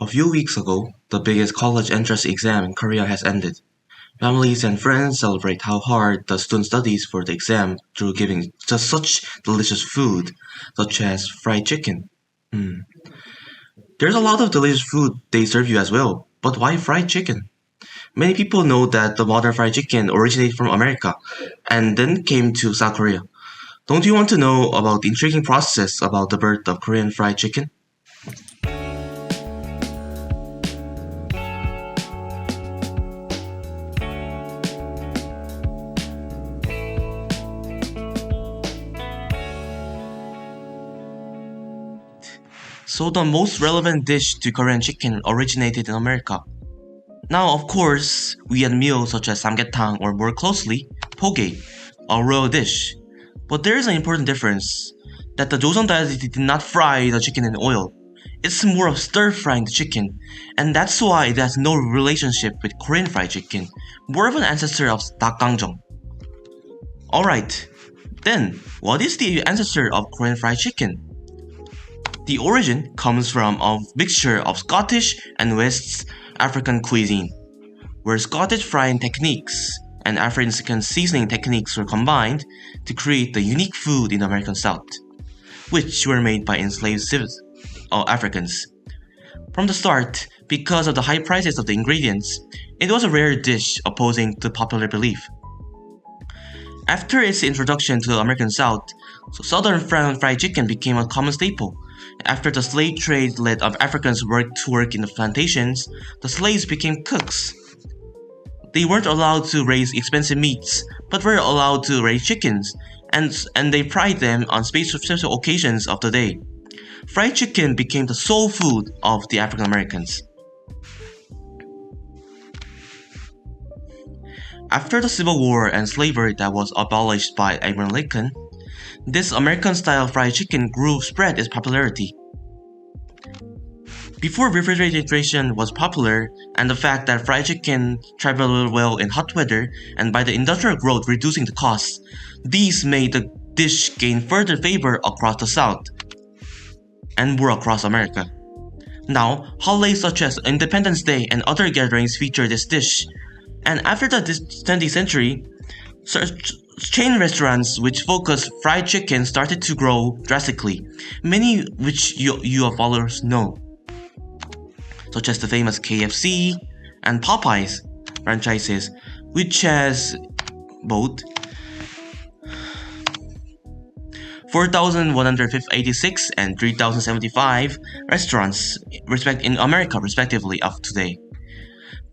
A few weeks ago, the biggest college entrance exam in Korea has ended. Families and friends celebrate how hard the student studies for the exam through giving just such delicious food, such as fried chicken. Hmm. There's a lot of delicious food they serve you as well, but why fried chicken? Many people know that the modern fried chicken originated from America and then came to South Korea. Don't you want to know about the intriguing process about the birth of Korean fried chicken? So the most relevant dish to Korean chicken originated in America. Now, of course, we had meals such as samgyetang or more closely, poge, a royal dish. But there is an important difference, that the Joseon dynasty did not fry the chicken in oil. It's more of stir-frying the chicken, and that's why it has no relationship with Korean fried chicken, more of an ancestor of dakgangjang. Alright, then, what is the ancestor of Korean fried chicken? The origin comes from a mixture of Scottish and West African cuisine, where Scottish frying techniques and African seasoning techniques were combined to create the unique food in the American South, which were made by enslaved Africans. From the start, because of the high prices of the ingredients, it was a rare dish opposing to popular belief. After its introduction to the American South, Southern fried chicken became a common staple. After the slave trade led Africans to work in the plantations, the slaves became cooks. They weren't allowed to raise expensive meats, but were allowed to raise chickens, and they fried them on special occasions of the day. Fried chicken became the soul food of the African Americans. After the Civil War and slavery that was abolished by Abraham Lincoln, this American-style fried chicken spread its popularity. Before refrigeration was popular, and the fact that fried chicken traveled well in hot weather, and by the industrial growth reducing the costs, these made the dish gain further favor across the South, and more across America. Now, holidays such as Independence Day and other gatherings feature this dish, and after the 20th century, chain restaurants which focused fried chicken started to grow drastically, many which you followers know, such as the famous KFC and Popeyes franchises, which has both 4,186 and 3,075 restaurants in America respectively of today.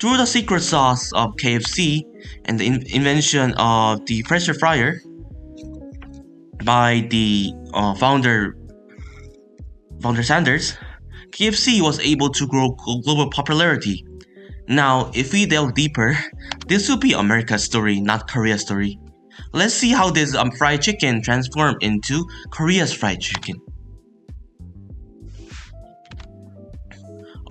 Through the secret sauce of KFC and the invention of the pressure fryer by the founder Sanders, KFC was able to grow global popularity. Now, if we delve deeper, this will be America's story, not Korea's story. Let's see how this fried chicken transformed into Korea's fried chicken.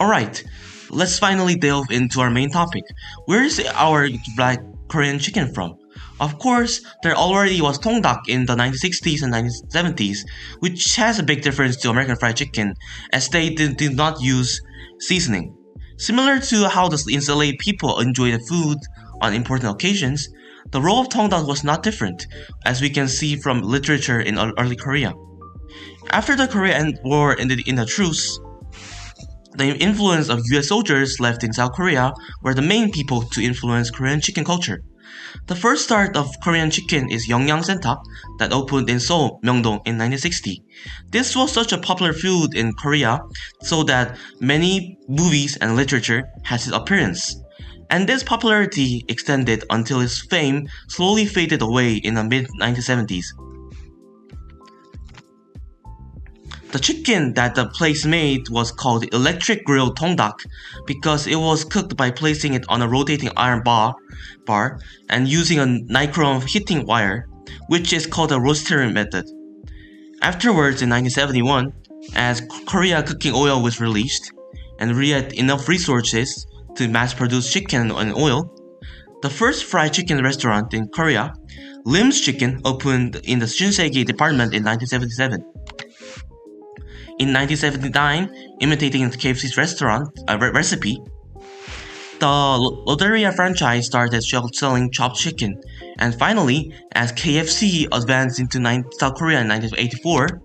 Alright, let's finally delve into our main topic. Where is our Korean chicken from? Of course, there already was Tongdak in the 1960s and 1970s, which has a big difference to American fried chicken, as they did not use seasoning. Similar to how the enslaved people enjoy the food on important occasions, the role of Tongdak was not different, as we can see from literature in early Korea. After the Korean War ended in a truce, the influence of US soldiers left in South Korea were the main people to influence Korean chicken culture. The first start of Korean chicken is Yeongyang Sentak that opened in Seoul, Myeongdong in 1960. This was such a popular food in Korea so that many movies and literature has its appearance. And this popularity extended until its fame slowly faded away in the mid-1970s. The chicken that the place made was called electric grill tongdak because it was cooked by placing it on a rotating iron bar and using a nichrome heating wire, which is called a rotisserie method. Afterwards, in 1971, as Korea cooking oil was released and we had enough resources to mass-produce chicken and oil, the first fried chicken restaurant in Korea, Lim's Chicken, opened in the Shinsegae department in 1977. In 1979, imitating KFC's recipe, the Loteria franchise started selling chopped chicken, and finally, as KFC advanced into South Korea in 1984,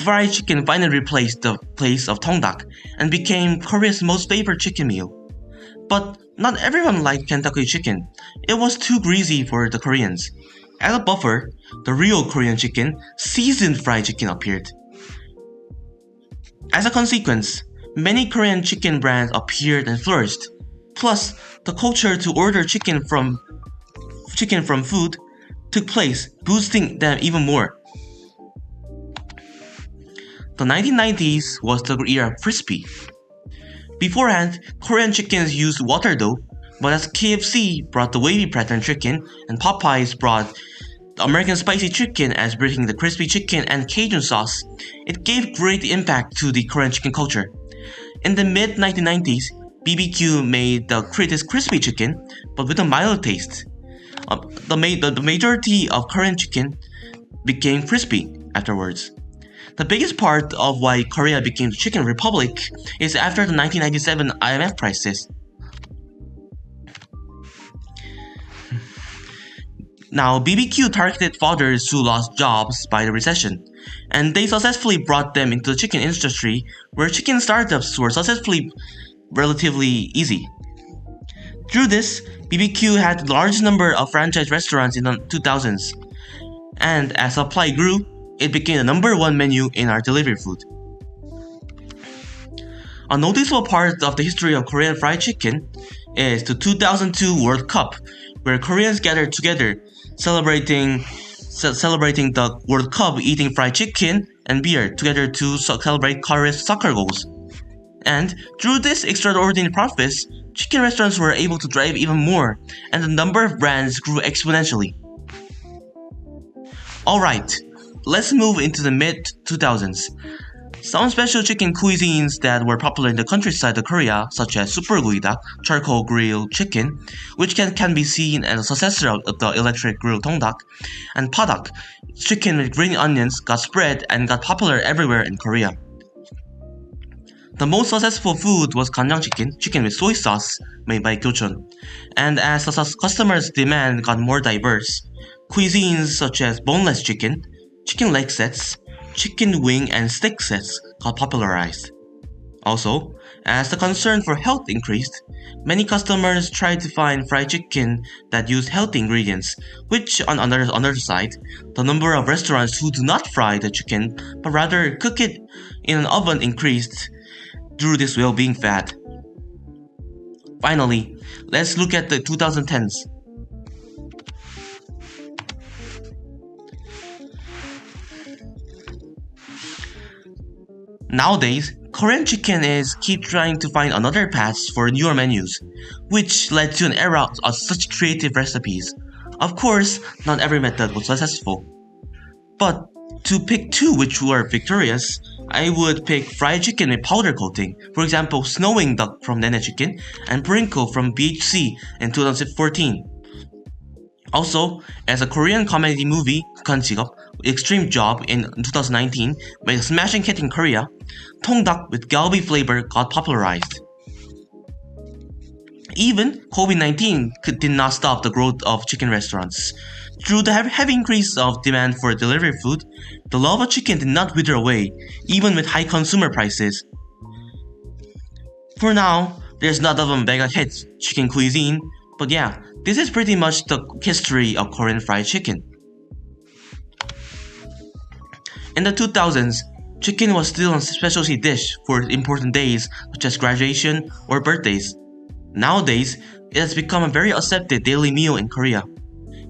fried chicken finally replaced the place of tongdak and became Korea's most favorite chicken meal. But not everyone liked Kentucky chicken. It was too greasy for the Koreans. As a buffer, the real Korean chicken, seasoned fried chicken, appeared. As a consequence, many Korean chicken brands appeared and flourished. Plus, the culture to order chicken from food took place, boosting them even more. The 1990s was the era of crispy. Beforehand, Korean chickens used water dough, but as KFC brought the wavy pattern chicken and Popeyes brought the American spicy chicken as bringing the crispy chicken and Cajun sauce, it gave great impact to the Korean chicken culture. In the mid-1990s, BBQ made the crispy chicken, but with a mild taste. The majority of Korean chicken became crispy afterwards. The biggest part of why Korea became the chicken republic is after the 1997 IMF crisis. Now, BBQ targeted fathers who lost jobs by the recession, and they successfully brought them into the chicken industry, where chicken startups were successfully relatively easy. Through this, BBQ had the largest number of franchise restaurants in the 2000s, and as supply grew, it became the number one menu in our delivery food. A noticeable part of the history of Korean fried chicken is the 2002 World Cup, where Koreans gathered together celebrating the World Cup, eating fried chicken and beer together to celebrate Korea's soccer goals. And through this extraordinary profits, chicken restaurants were able to thrive even more, and the number of brands grew exponentially. Alright, let's move into the mid-2000s. Some special chicken cuisines that were popular in the countryside of Korea, such as superguidak, charcoal grilled chicken, which can be seen as a successor of the electric grilled tongdak, and padak, chicken with green onions, got spread and got popular everywhere in Korea. The most successful food was ganjang chicken with soy sauce made by Gyochon, and as the customers' demand got more diverse, cuisines such as boneless chicken leg sets, chicken wing and stick sets got popularized. Also, as the concern for health increased, many customers tried to find fried chicken that used healthy ingredients, which on the other side, the number of restaurants who do not fry the chicken but rather cook it in an oven increased through this well-being fad. Finally, let's look at the 2010s. Nowadays, Korean chicken keep trying to find another paths for newer menus, which led to an era of such creative recipes. Of course, not every method was successful. But to pick two which were victorious, I would pick fried chicken with powder coating, for example, Snowing Duck from Nene Chicken and Brinkle from BHC in 2014. Also, as a Korean comedy movie, Kukhan Jigap, Extreme Job in 2019 made a smashing hit in Korea, Tongdak with galbi flavor got popularized. Even COVID-19 did not stop the growth of chicken restaurants. Through the heavy increase of demand for delivery food, the love of chicken did not wither away, even with high consumer prices. For now, there's not a mega hit chicken cuisine, but yeah, this is pretty much the history of Korean fried chicken. In the 2000s, chicken was still a specialty dish for important days such as graduation or birthdays. Nowadays, it has become a very accepted daily meal in Korea.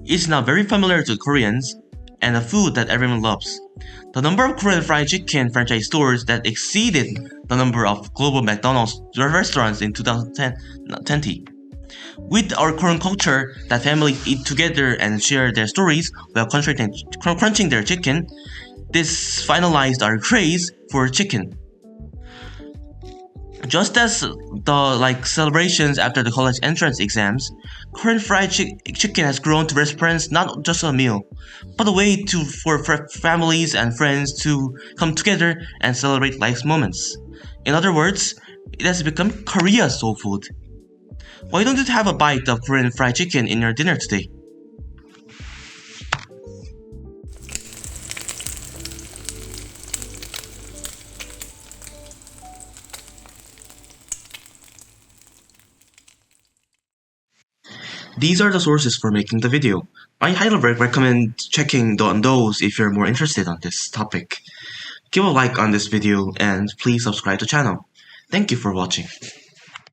It's now very familiar to Koreans and a food that everyone loves. The number of Korean fried chicken franchise stores that exceeded the number of global McDonald's restaurants in 2020. With our Korean culture that families eat together and share their stories while crunching their chicken, this finalized our craze for chicken. Just as the celebrations after the college entrance exams, Korean fried chicken has grown to represent not just a meal, but a way for families and friends to come together and celebrate life's moments. In other words, it has become Korea's soul food. Why don't you have a bite of Korean fried chicken in your dinner today? These are the sources for making the video. I highly recommend checking on those if you're more interested on this topic. Give a like on this video and please subscribe to the channel. Thank you for watching.